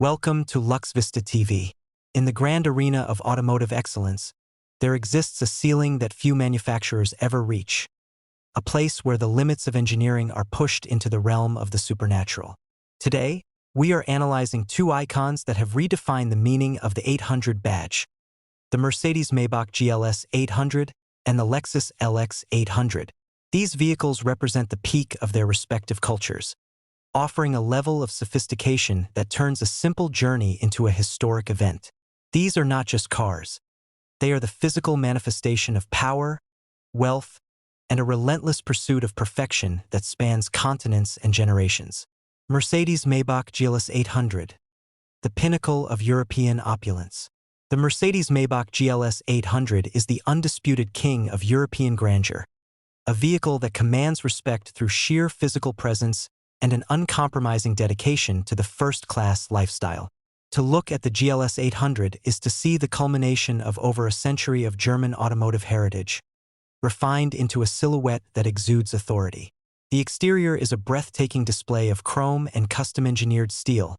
Welcome to Luxevista TV. In the grand arena of automotive excellence, there exists a ceiling that few manufacturers ever reach, a place where the limits of engineering are pushed into the realm of the supernatural. Today, we are analyzing two icons that have redefined the meaning of the 800 badge, the Mercedes-Maybach GLS 800 and the Lexus LX 800. These vehicles represent the peak of their respective cultures, offering a level of sophistication that turns a simple journey into a historic event. These are not just cars. They are the physical manifestation of power, wealth, and a relentless pursuit of perfection that spans continents and generations. Mercedes-Maybach GLS 800, the pinnacle of European opulence. The Mercedes-Maybach GLS 800 is the undisputed king of European grandeur, a vehicle that commands respect through sheer physical presence and an uncompromising dedication to the first-class lifestyle. To look at the GLS 800 is to see the culmination of over a century of German automotive heritage, refined into a silhouette that exudes authority. The exterior is a breathtaking display of chrome and custom-engineered steel,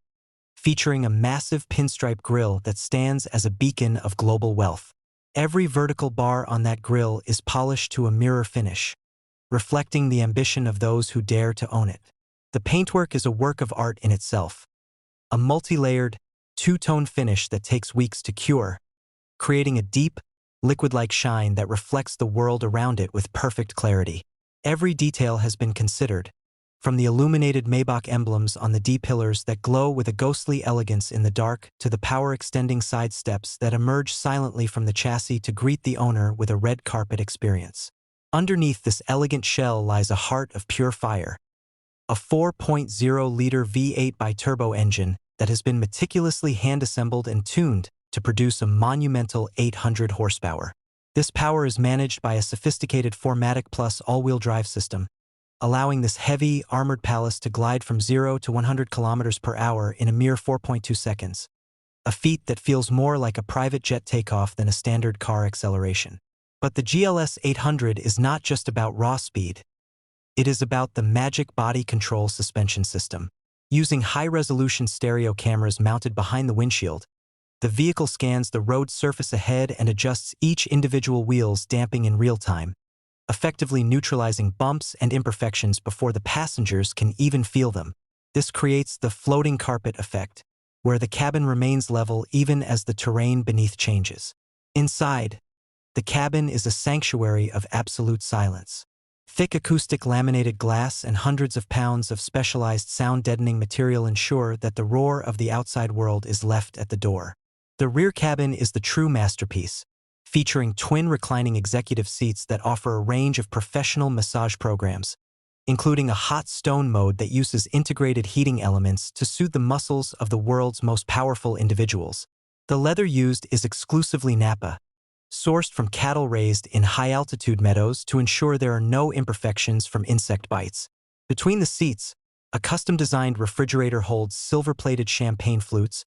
featuring a massive pinstripe grille that stands as a beacon of global wealth. Every vertical bar on that grille is polished to a mirror finish, reflecting the ambition of those who dare to own it. The paintwork is a work of art in itself, a multi-layered, two-tone finish that takes weeks to cure, creating a deep, liquid-like shine that reflects the world around it with perfect clarity. Every detail has been considered, from the illuminated Maybach emblems on the D-pillars that glow with a ghostly elegance in the dark to the power-extending side steps that emerge silently from the chassis to greet the owner with a red carpet experience. Underneath this elegant shell lies a heart of pure fire, a 4.0-liter V8 bi-turbo engine that has been meticulously hand-assembled and tuned to produce a monumental 800 horsepower. This power is managed by a sophisticated 4MATIC Plus all-wheel drive system, allowing this heavy, armored palace to glide from 0 to 100 kilometers per hour in a mere 4.2 seconds, a feat that feels more like a private jet takeoff than a standard car acceleration. But the GLS 800 is not just about raw speed. It is about the magic body control suspension system. Using high-resolution stereo cameras mounted behind the windshield, the vehicle scans the road surface ahead and adjusts each individual wheel's damping in real time, effectively neutralizing bumps and imperfections before the passengers can even feel them. This creates the floating carpet effect, where the cabin remains level even as the terrain beneath changes. Inside, the cabin is a sanctuary of absolute silence. Thick acoustic laminated glass and hundreds of pounds of specialized sound-deadening material ensure that the roar of the outside world is left at the door. The rear cabin is the true masterpiece, featuring twin reclining executive seats that offer a range of professional massage programs, including a hot stone mode that uses integrated heating elements to soothe the muscles of the world's most powerful individuals. The leather used is exclusively Napa, sourced from cattle raised in high-altitude meadows to ensure there are no imperfections from insect bites. Between the seats, a custom-designed refrigerator holds silver-plated champagne flutes,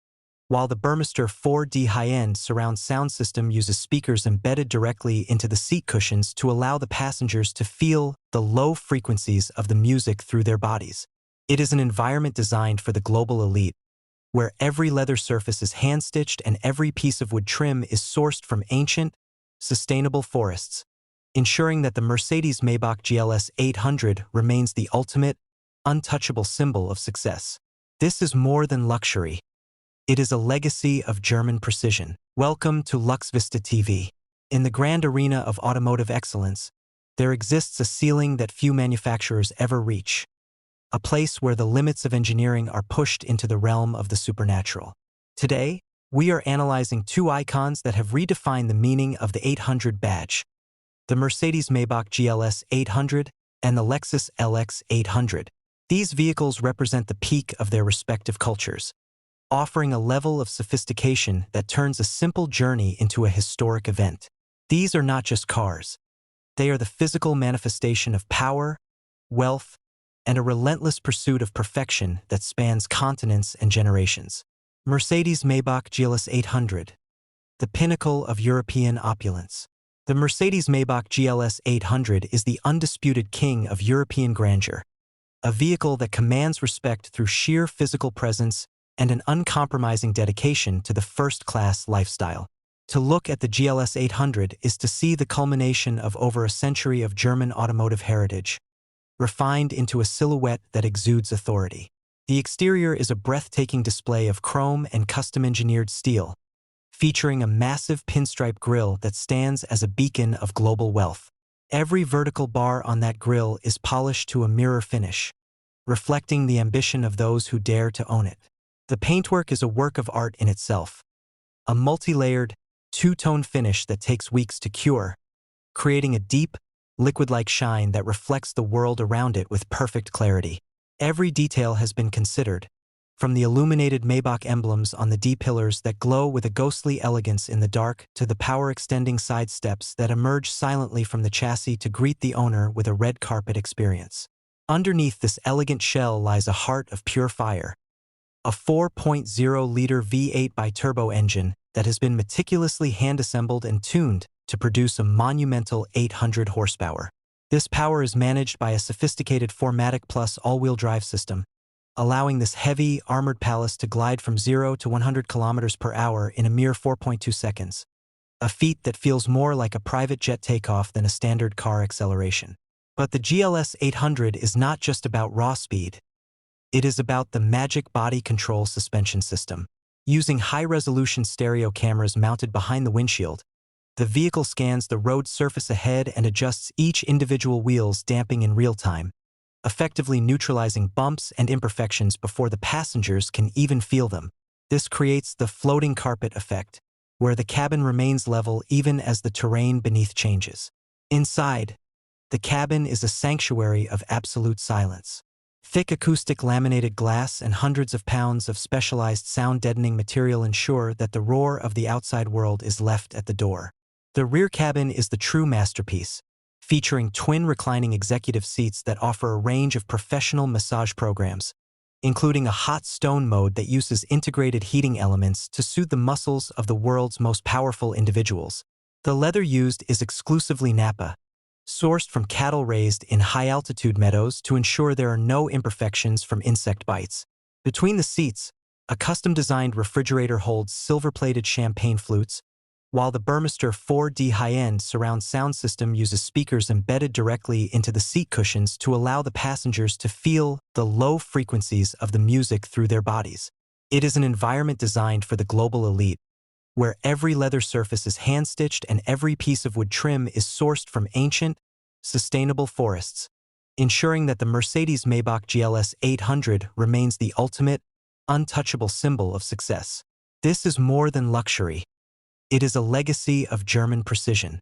while the Burmester 4D high-end surround sound system uses speakers embedded directly into the seat cushions to allow the passengers to feel the low frequencies of the music through their bodies. It is an environment designed for the global elite, where every leather surface is hand-stitched and every piece of wood trim is sourced from ancient, sustainable forests, ensuring that the Mercedes-Maybach GLS 800 remains the ultimate, untouchable symbol of success. This is more than luxury. It is a legacy of German precision. Welcome to Luxevista TV. In the grand arena of automotive excellence, there exists a ceiling that few manufacturers ever reach, a place where the limits of engineering are pushed into the realm of the supernatural. Today, we are analyzing two icons that have redefined the meaning of the 800 badge, the Mercedes-Maybach GLS 800 and the Lexus LX 800. These vehicles represent the peak of their respective cultures, offering a level of sophistication that turns a simple journey into a historic event. These are not just cars. They are the physical manifestation of power, wealth, and a relentless pursuit of perfection that spans continents and generations. Mercedes-Maybach GLS 800, the pinnacle of European opulence. The Mercedes-Maybach GLS 800 is the undisputed king of European grandeur, a vehicle that commands respect through sheer physical presence and an uncompromising dedication to the first-class lifestyle. To look at the GLS 800 is to see the culmination of over a century of German automotive heritage, refined into a silhouette that exudes authority. The exterior is a breathtaking display of chrome and custom-engineered steel, featuring a massive pinstripe grille that stands as a beacon of global wealth. Every vertical bar on that grille is polished to a mirror finish, reflecting the ambition of those who dare to own it. The paintwork is a work of art in itself, a multi-layered, two-tone finish that takes weeks to cure, creating a deep, liquid-like shine that reflects the world around it with perfect clarity. Every detail has been considered, from the illuminated Maybach emblems on the D-pillars that glow with a ghostly elegance in the dark to the power-extending side steps that emerge silently from the chassis to greet the owner with a red carpet experience. Underneath this elegant shell lies a heart of pure fire, a 4.0-liter V8 bi-turbo engine that has been meticulously hand-assembled and tuned to produce a monumental 800 horsepower. This power is managed by a sophisticated 4MATIC Plus all-wheel drive system, allowing this heavy, armored palace to glide from 0 to 100 kilometers per hour in a mere 4.2 seconds, a feat that feels more like a private jet takeoff than a standard car acceleration. But the GLS 800 is not just about raw speed. It is about the magic body control suspension system. Using high-resolution stereo cameras mounted behind the windshield, the vehicle scans the road surface ahead and adjusts each individual wheel's damping in real time, effectively neutralizing bumps and imperfections before the passengers can even feel them. This creates the floating carpet effect, where the cabin remains level even as the terrain beneath changes. Inside, the cabin is a sanctuary of absolute silence. Thick acoustic laminated glass and hundreds of pounds of specialized sound-deadening material ensure that the roar of the outside world is left at the door. The rear cabin is the true masterpiece, featuring twin reclining executive seats that offer a range of professional massage programs, including a hot stone mode that uses integrated heating elements to soothe the muscles of the world's most powerful individuals. The leather used is exclusively Napa, sourced from cattle raised in high-altitude meadows to ensure there are no imperfections from insect bites. Between the seats, a custom-designed refrigerator holds silver-plated champagne flutes, while the Burmester 4D high-end surround sound system uses speakers embedded directly into the seat cushions to allow the passengers to feel the low frequencies of the music through their bodies. It is an environment designed for the global elite, where every leather surface is hand-stitched and every piece of wood trim is sourced from ancient, sustainable forests, ensuring that the Mercedes-Maybach GLS 800 remains the ultimate, untouchable symbol of success. This is more than luxury. It is a legacy of German precision.